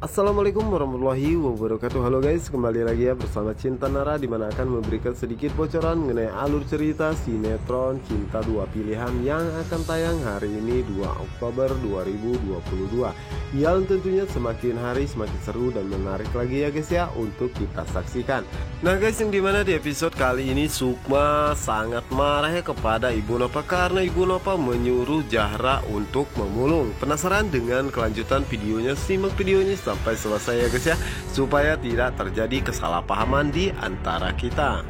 Assalamualaikum warahmatullahi wabarakatuh. Halo guys, kembali lagi ya bersama Cinta Nara, dimana akan memberikan sedikit bocoran mengenai alur cerita sinetron Cinta Dua Pilihan yang akan tayang hari ini 2 Oktober 2022, yang tentunya semakin hari semakin seru dan menarik lagi ya guys ya untuk kita saksikan. Nah guys, yang dimana di episode kali ini Sukma sangat marah ya kepada Ibu Nova karena Ibu Nova menyuruh Zahra untuk memulung. Penasaran dengan kelanjutan videonya? Simak videonya sampai selesai ya guys ya, supaya tidak terjadi kesalahpahaman di antara kita.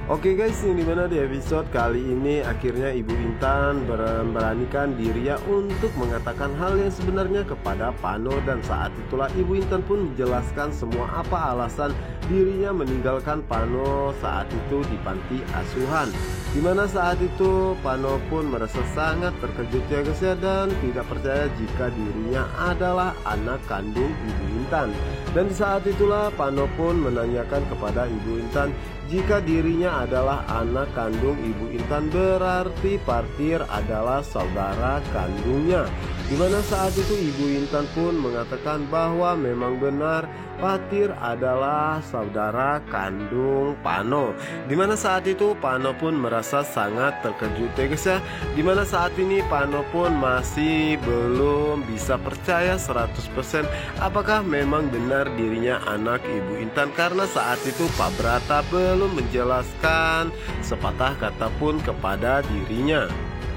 Oke guys, yang dimana di episode kali ini akhirnya Ibu Intan memberanikan dirinya untuk mengatakan hal yang sebenarnya kepada Pano, dan saat itulah Ibu Intan pun menjelaskan semua apa alasan dirinya meninggalkan Pano saat itu di panti asuhan. Dimana saat itu Pano pun merasa sangat terkejut ya guys ya, dan tidak percaya jika dirinya adalah anak kandung Ibu Intan. Dan di saat itulah Pano pun menanyakan kepada Ibu Intan jika dirinya adalah anak kandung Ibu Intan, berarti Partir adalah saudara kandungnya. Dimana saat itu Ibu Intan pun mengatakan bahwa memang benar Partir adalah saudara kandung Pano. Dimana saat itu Pano pun merasa sangat terkejut ya guys ya. Dimana saat ini Pano pun masih belum bisa percaya 100% apakah memang benar dirinya anak Ibu Intan, karena saat itu Pak Brata belum menjelaskan sepatah kata pun kepada dirinya.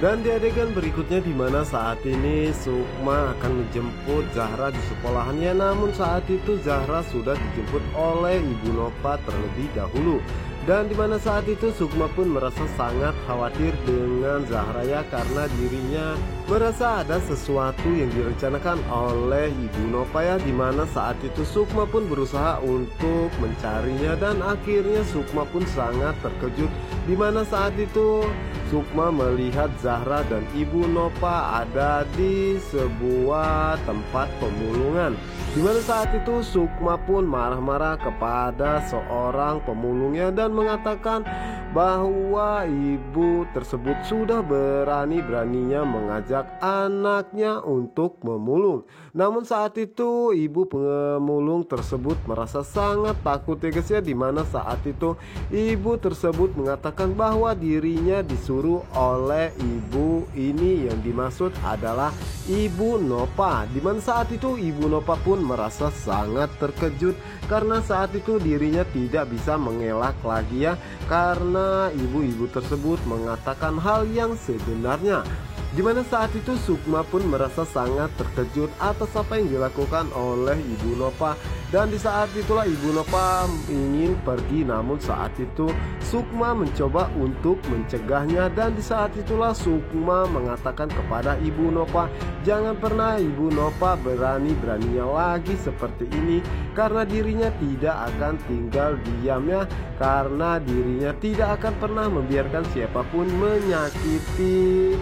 Dan di adegan berikutnya dimana saat ini Sukma akan menjemput Zahra di sekolahannya, namun saat itu Zahra sudah dijemput oleh Ibu Nova terlebih dahulu. Dan dimana saat itu Sukma pun merasa sangat khawatir dengan Zahra ya, karena dirinya merasa ada sesuatu yang direncanakan oleh Ibu Nova ya. Dimana saat itu Sukma pun berusaha untuk mencarinya, dan akhirnya Sukma pun sangat terkejut. Dimana saat itu Sukma melihat Zahra dan Ibu Nova ada di sebuah tempat pemulungan. Dimana saat itu Sukma pun marah-marah kepada seorang pemulungnya dan mengatakan bahwa ibu tersebut sudah berani-beraninya mengajak anaknya untuk memulung. Namun saat itu ibu pemulung tersebut merasa sangat takut ya guys ya. Dimana saat itu ibu tersebut mengatakan bahwa dirinya disuruh oleh ibu ini, yang dimaksud adalah Ibu Nova. Dimana saat itu Ibu Nova pun merasa sangat terkejut karena saat itu dirinya tidak bisa mengelak lagi ya, karena ibu-ibu tersebut mengatakan hal yang sebenarnya. Dimana saat itu Sukma pun merasa sangat terkejut atas apa yang dilakukan oleh Ibu Nova. Dan di saat itulah Ibu Nova ingin pergi, namun saat itu Sukma mencoba untuk mencegahnya. Dan di saat itulah Sukma mengatakan kepada Ibu Nova, jangan pernah Ibu Nova berani-beraninya lagi seperti ini, karena dirinya tidak akan tinggal diam ya, karena dirinya tidak akan pernah membiarkan siapapun menyakiti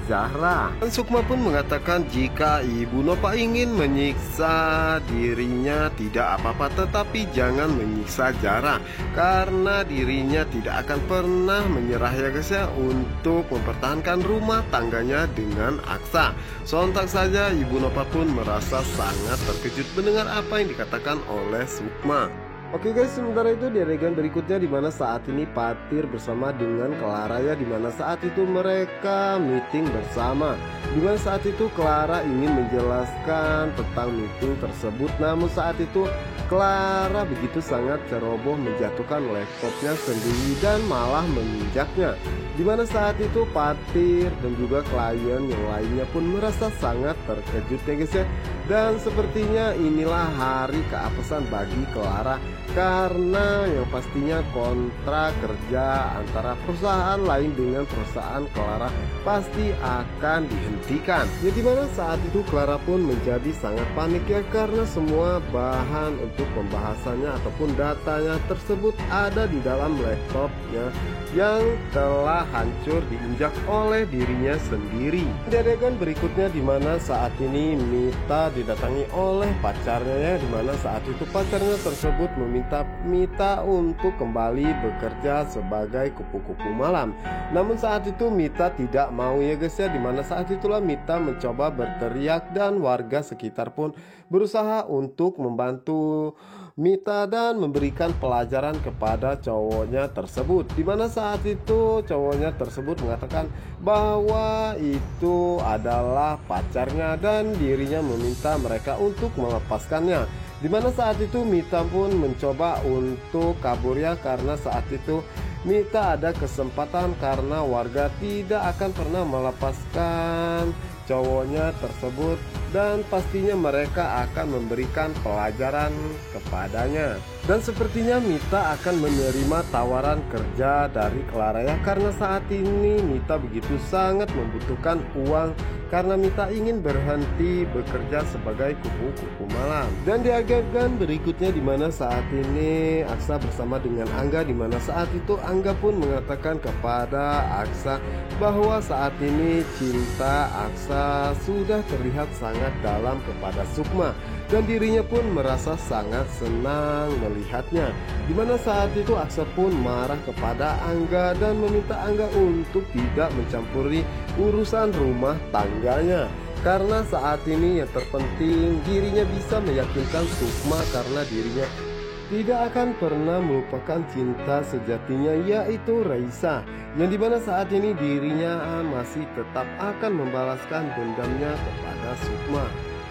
Zahra. Dan Sukma pun mengatakan jika Ibu Nova ingin menyiksa dirinya tidak apa-apa, tetapi jangan menyiksa Zahra, karena dirinya tidak akan pernah menyerah ya guys ya untuk mempertahankan rumah tangganya dengan Aksa. Sontak saja Ibu Nova pun merasa sangat terkejut mendengar apa yang dikatakan oleh Sukma. Oke guys, sementara itu di adegan berikutnya dimana saat ini Partir bersama dengan Clara ya, dimana saat itu mereka meeting bersama. Dimana saat itu Clara ingin menjelaskan tentang meeting tersebut, namun saat itu Clara begitu sangat ceroboh menjatuhkan laptopnya sendiri dan malah menginjaknya. Dimana saat itu Partir dan juga klien yang lainnya pun merasa sangat terkejut ya guys ya. Dan sepertinya inilah hari keapesan bagi Clara, karena yang pastinya kontrak kerja antara perusahaan lain dengan perusahaan Clara pasti akan dihentikan. Ya dimana saat itu Clara pun menjadi sangat panik ya, karena semua bahan untuk untuk pembahasannya ataupun datanya tersebut ada di dalam laptopnya yang telah hancur diinjak oleh dirinya sendiri. Di adegan berikutnya dimana saat ini Mita didatangi oleh pacarnya ya, dimana saat itu pacarnya tersebut meminta Mita untuk kembali bekerja sebagai kupu-kupu malam. Namun saat itu Mita tidak mau ya guys ya, dimana saat itulah Mita mencoba berteriak dan warga sekitar pun berusaha untuk membantu Mita dan memberikan pelajaran kepada cowoknya tersebut, dimana saat itu cowoknya tersebut mengatakan bahwa itu adalah pacarnya dan dirinya meminta mereka untuk melepaskannya. Dimana saat itu Mita pun mencoba untuk kabur ya, karena saat itu Mita ada kesempatan karena warga tidak akan pernah melepaskan cowoknya tersebut dan pastinya mereka akan memberikan pelajaran kepadanya. Dan sepertinya Mita akan menerima tawaran kerja dari Clara ya, karena saat ini Mita begitu sangat membutuhkan uang karena Mita ingin berhenti bekerja sebagai kupu-kupu malam. Dan di adegan berikutnya dimana saat ini Aksa bersama dengan Angga, dimana saat itu Angga pun mengatakan kepada Aksa bahwa saat ini cinta Aksa sudah terlihat sangat dalam kepada Sukma dan dirinya pun merasa sangat senang melihatnya. Dimana saat itu Aksa pun marah kepada Angga dan meminta Angga untuk tidak mencampuri urusan rumah tangganya, karena saat ini yang terpenting dirinya bisa meyakinkan Sukma karena dirinya tidak akan pernah melupakan cinta sejatinya yaitu Raisa, yang dimana saat ini dirinya masih tetap akan membalaskan dendamnya kepada Sukma.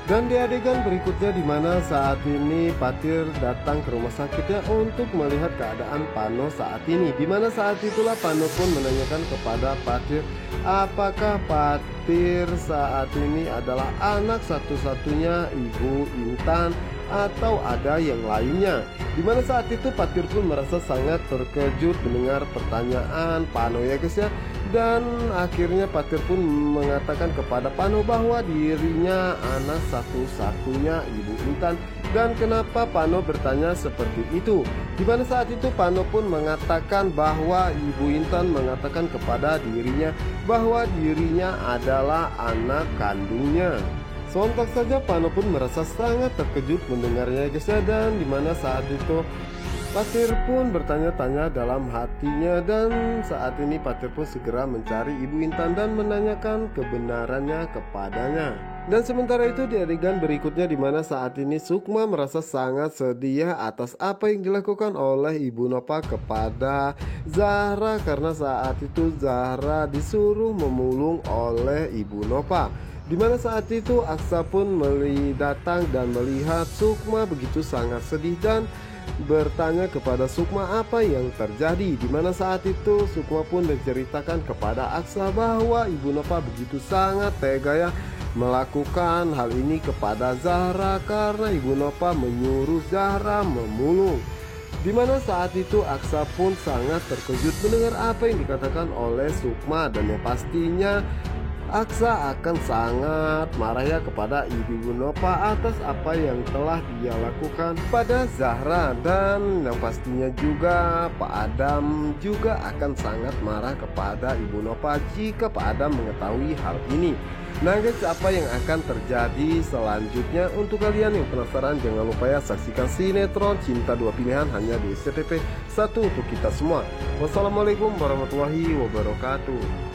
Dan di adegan berikutnya dimana saat ini Patir datang ke rumah sakitnya untuk melihat keadaan Pano saat ini, dimana saat itulah Pano pun menanyakan kepada Patir apakah Patir saat ini adalah anak satu-satunya Ibu Intan atau ada yang lainnya. Dimana saat itu Patir pun merasa sangat terkejut mendengar pertanyaan Pano ya guys ya. Dan akhirnya Patir pun mengatakan kepada Pano bahwa dirinya anak satu-satunya Ibu Intan. Dan kenapa Pano bertanya seperti itu? Dimana saat itu Pano pun mengatakan bahwa Ibu Intan mengatakan kepada dirinya bahwa dirinya adalah anak kandungnya. Sontak saja Pano pun merasa sangat terkejut mendengarnya guys ya. Dan dimana saat itu Patir pun bertanya-tanya dalam hatinya, dan saat ini Patir pun segera mencari Ibu Intan dan menanyakan kebenarannya kepadanya. Dan sementara itu di adegan berikutnya dimana saat ini Sukma merasa sangat sedih atas apa yang dilakukan oleh Ibu Nova kepada Zahra, karena saat itu Zahra disuruh memulung oleh Ibu Nova. Dimana saat itu Aksa pun datang dan melihat Sukma begitu sangat sedih dan bertanya kepada Sukma apa yang terjadi. Dimana saat itu Sukma pun menceritakan kepada Aksa bahwa Ibu Nova begitu sangat tega ya melakukan hal ini kepada Zahra karena Ibu Nova menyuruh Zahra memulung. Dimana saat itu Aksa pun sangat terkejut mendengar apa yang dikatakan oleh Sukma, dan yang pastinya Aksa akan sangat marah ya kepada Ibu Nova atas apa yang telah dia lakukan pada Zahra, dan yang pastinya juga Pak Adam juga akan sangat marah kepada Ibu Nova jika Pak Adam mengetahui hal ini. Nah guys, apa yang akan terjadi selanjutnya? Untuk kalian yang penasaran, jangan lupa ya saksikan sinetron Cinta Dua Pilihan hanya di SCTV 1 untuk kita semua. Wassalamualaikum warahmatullahi wabarakatuh.